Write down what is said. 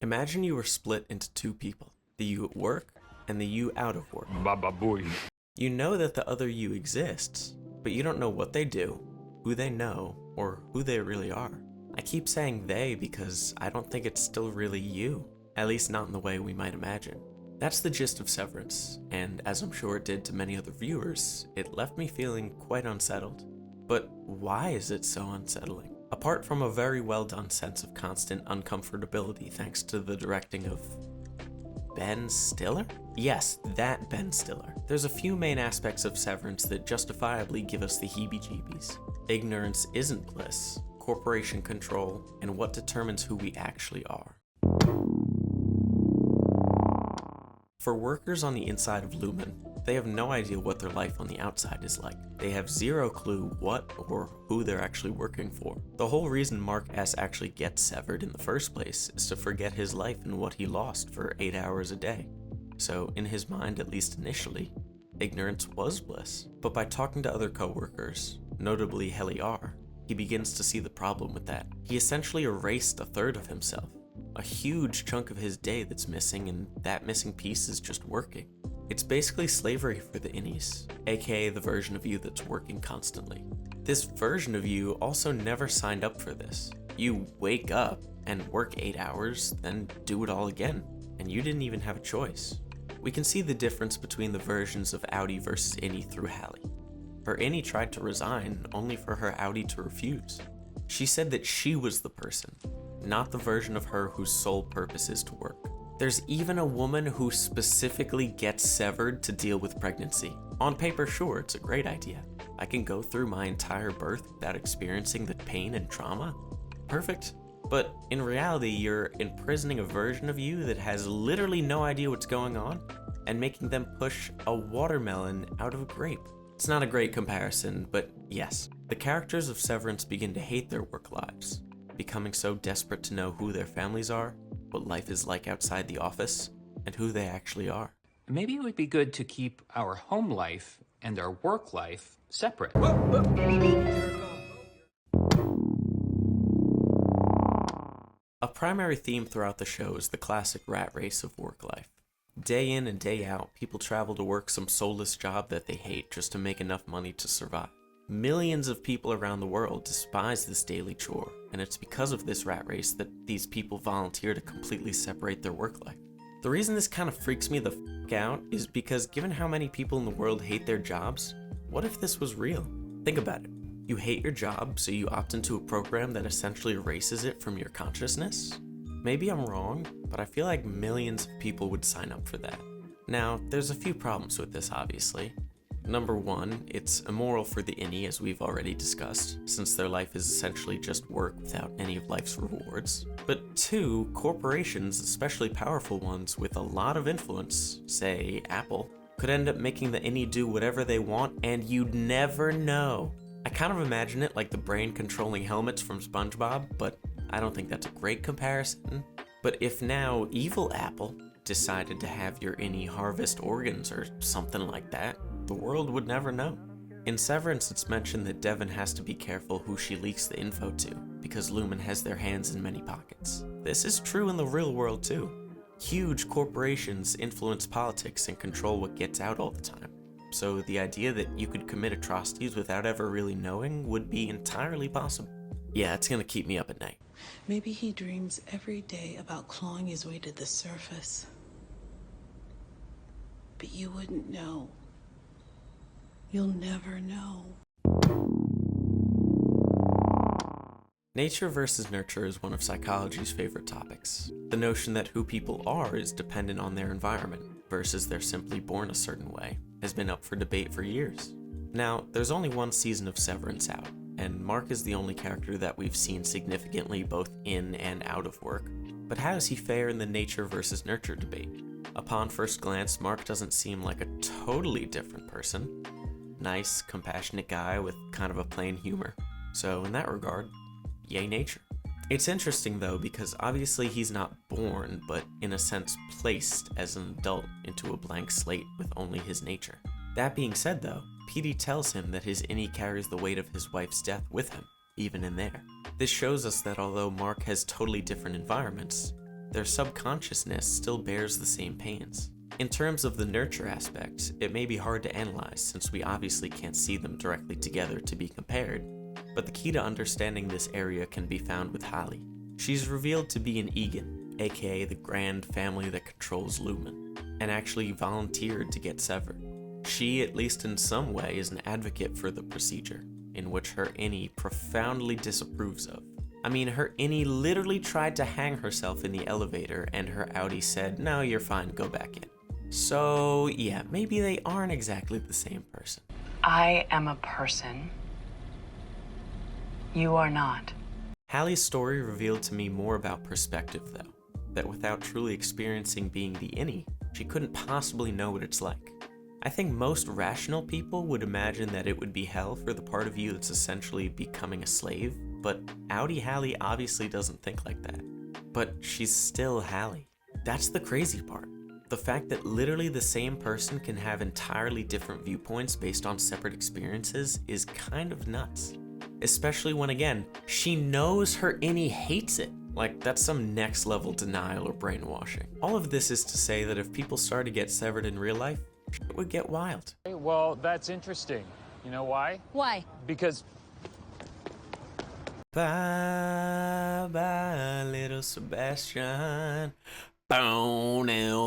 Imagine you were split into two people, the you at work and the you out of work. Baba boy. You know that the other you exists, but you don't know what they do, who they know, or who they really are. I keep saying they because I don't think it's still really you, at least not in the way we might imagine. That's the gist of Severance, and as I'm sure it did to many other viewers, it left me feeling quite unsettled. But why is it so unsettling? Apart from a very well done sense of constant uncomfortability thanks to the directing of Ben Stiller? Yes, that Ben Stiller. There's a few main aspects of Severance that justifiably give us the heebie-jeebies. Ignorance isn't bliss, corporation control, and what determines who we actually are. For workers on the inside of Lumen, they have no idea what their life on the outside is like. They have zero clue what or who they're actually working for. The whole reason Mark S. actually gets severed in the first place is to forget his life and what he lost for 8 hours a day. So in his mind, at least initially, ignorance was bliss. But by talking to other co-workers, notably Heli R, he begins to see the problem with that. He essentially erased a third of himself. A huge chunk of his day that's missing, and that missing piece is just working. It's basically slavery for the innies, aka the version of you that's working constantly. This version of you also never signed up for this. You wake up and work 8 hours, then do it all again, and you didn't even have a choice. We can see the difference between the versions of Outie versus Innie through Hallie. Her Innie tried to resign, only for her Outie to refuse. She said that she was the person, not the version of her whose sole purpose is to work. There's even a woman who specifically gets severed to deal with pregnancy. On paper, sure, it's a great idea. I can go through my entire birth without experiencing the pain and trauma. Perfect. But in reality, you're imprisoning a version of you that has literally no idea what's going on and making them push a watermelon out of a grape. It's not a great comparison, but yes. The characters of Severance begin to hate their work lives, becoming so desperate to know who their families are, what life is like outside the office, and who they actually are. Maybe it would be good to keep our home life and our work life separate. A primary theme throughout the show is the classic rat race of work life. Day in and day out, people travel to work some soulless job that they hate just to make enough money to survive. Millions of people around the world despise this daily chore, and it's because of this rat race that these people volunteer to completely separate their work life. The reason this kind of freaks me the f*** out is because given how many people in the world hate their jobs, what if this was real? Think about it. You hate your job, so you opt into a program that essentially erases it from your consciousness? Maybe I'm wrong, but I feel like millions of people would sign up for that. Now, there's a few problems with this, obviously. Number one, it's immoral for the innie, as we've already discussed, since their life is essentially just work without any of life's rewards. But two, corporations, especially powerful ones with a lot of influence, say Apple, could end up making the innie do whatever they want, and you'd never know. I kind of imagine it like the brain-controlling helmets from SpongeBob, but I don't think that's a great comparison. But if now evil Apple decided to have your innie harvest organs or something like that, the world would never know. In Severance, it's mentioned that Devon has to be careful who she leaks the info to, because Lumen has their hands in many pockets. This is true in the real world too. Huge corporations influence politics and control what gets out all the time. So the idea that you could commit atrocities without ever really knowing would be entirely possible. Yeah, it's gonna keep me up at night. Maybe he dreams every day about clawing his way to the surface. But you wouldn't know. You'll never know. Nature versus nurture is one of psychology's favorite topics. The notion that who people are is dependent on their environment, versus they're simply born a certain way, has been up for debate for years. Now, there's only one season of Severance out, and Mark is the only character that we've seen significantly both in and out of work. But how does he fare in the nature versus nurture debate? Upon first glance, Mark doesn't seem like a totally different person. Nice, compassionate guy with kind of a plain humor. So in that regard, yay nature. It's interesting though, because obviously he's not born, but in a sense placed as an adult into a blank slate with only his nature. That being said though, PD tells him that his innie carries the weight of his wife's death with him, even in there. This shows us that although Mark has totally different environments, their subconsciousness still bears the same pains. In terms of the nurture aspect, it may be hard to analyze since we obviously can't see them directly together to be compared, but the key to understanding this area can be found with Hallie. She's revealed to be an Egan, aka the grand family that controls Lumen, and actually volunteered to get severed. She, at least in some way, is an advocate for the procedure, in which her Innie profoundly disapproves of. I mean, her Innie literally tried to hang herself in the elevator and her outie said, "No, you're fine, go back in." So yeah, maybe they aren't exactly the same person. I am a person. You are not. Hallie's story revealed to me more about perspective though, that without truly experiencing being the Innie, she couldn't possibly know what it's like. I think most rational people would imagine that it would be hell for the part of you that's essentially becoming a slave, but outie Hallie obviously doesn't think like that. But she's still Hallie. That's the crazy part. The fact that literally the same person can have entirely different viewpoints based on separate experiences is kind of nuts. Especially when, again, she knows her Innie hates it. Like, that's some next level denial or brainwashing. All of this is to say that if people started to get severed in real life, it would get wild. Well, that's interesting. You know why? Why? Because Bye, bye, little Sebastian. Bow now.